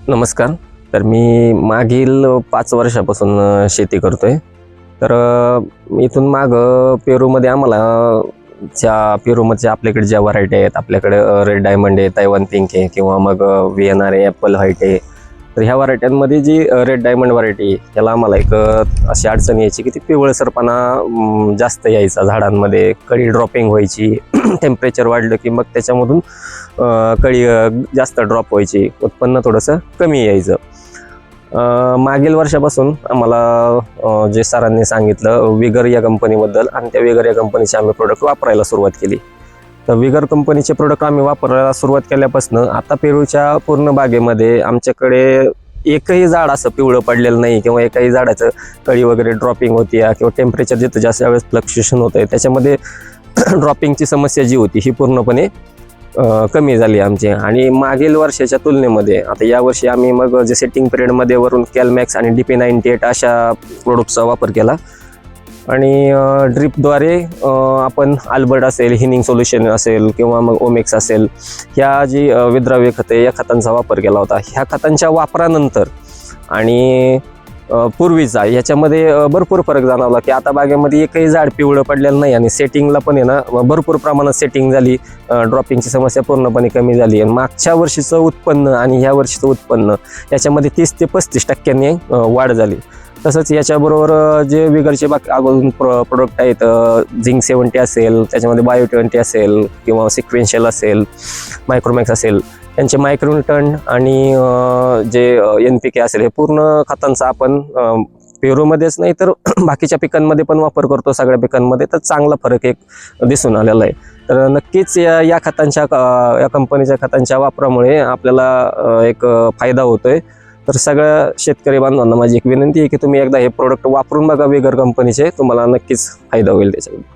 नमस्कार. तर मी मागील 5 वर्षापासून शेती करतोय. तर इथून मागं पेरूमध्ये आम्हाला पेरूमध्ये आपल्याकडे ज्या व्हरायटी आहेत, आपल्याकडे रेड डायमंड आहे, तैवान पिंक आहे किंवा मग VNR आहे, ॲपल व्हाईट आहे. तर ह्या व्हरायट्यांमध्ये जी रेड डायमंड व्हरायटी याला आम्हाला एक अशी अडचण यायची की ती पिवळसरपणा जास्त यायचा झाडांमध्ये, कळी ड्रॉपिंग व्हायची. टेम्परेचर वाढलं की मग त्याच्यामधून कळी जास्त ड्रॉप व्हायची, उत्पन्न थोडंसं कमी यायचं. मागील वर्षापासून आम्हाला जे सरांनी सांगितलं विगर या कंपनीबद्दल, आणि त्या विगर या कंपनीचे आम्ही प्रोडक्ट वापरायला सुरुवात केली. तर विगर कंपनीचे प्रोडक्ट आम्ही वापरायला सुरुवात केल्यापासून आता पेरूच्या पूर्ण बागेमध्ये आमच्याकडे एकही झाड असं पिवळं पडलेलं नाही किंवा एकाही झाडाचं कळी वगैरे ड्रॉपिंग होती किंवा टेम्परेचर जिथं जास्त वेळेस फ्लक्च्युएशन होतं आहे त्याच्यामध्ये ड्रॉपिंगची समस्या जी होती ही पूर्णपणे कमी झाली आमची. आणि मागील वर्षाच्या तुलनेमध्ये आता यावर्षी आम्ही मग जे सेटिंग पिरियडमध्ये वरून कॅलमॅक्स आणि DP98 अशा प्रोडक्टचा वापर केला, आणि ड्रिपद्वारे आपण अल्बर्ट असेल, हिनिंग सोल्युशन असेल किंवा मग ओमेक्स असेल, ह्या जी विद्राव्य खते या खतांचा वापर केला होता. ह्या खतांच्या वापरानंतर आणि पूर्वीचा ह्याच्यामध्ये भरपूर फरक जाणवला की आता बागेमध्ये एकही झाड पिवळं पडलेलं नाही, आणि सेटिंगला पण आहे ना भरपूर प्रमाणात सेटिंग झाली, ड्रॉपिंगची समस्या पूर्णपणे कमी झाली. आणि मागच्या वर्षीचं उत्पन्न आणि ह्या वर्षीचं उत्पन्न याच्यामध्ये 30 ते 35% वाढ झाली. तसंच याच्याबरोबर जे विगरचे अगोदर प्रोडक्ट आहेत, झिंक 70 असेल, त्याच्यामध्ये बायो20 असेल किंवा सिक्वेन्शियल असेल, मायक्रोमॅक्स असेल, यांचे मायक्रोन्यूटन आणि जे NPK असेल, हे पूर्ण खतांचा आपण पेरूमध्येच नाही तर बाकीच्या पिकांमध्ये पण वापर करतो. सगळ्या पिकांमध्ये तर चांगला फरक एक दिसून आलेला आहे. तर नक्कीच या खतांच्या या कंपनीच्या खतांच्या वापरामुळे आपल्याला एक फायदा होतोय. तर सगळ्या शेतकरी बांधवांना माझी एक विनंती आहे की तुम्ही एकदा हे प्रोडक्ट वापरून बघा विगर कंपनीचे, तुम्हाला नक्कीच फायदा होईल त्याच्यामध्ये.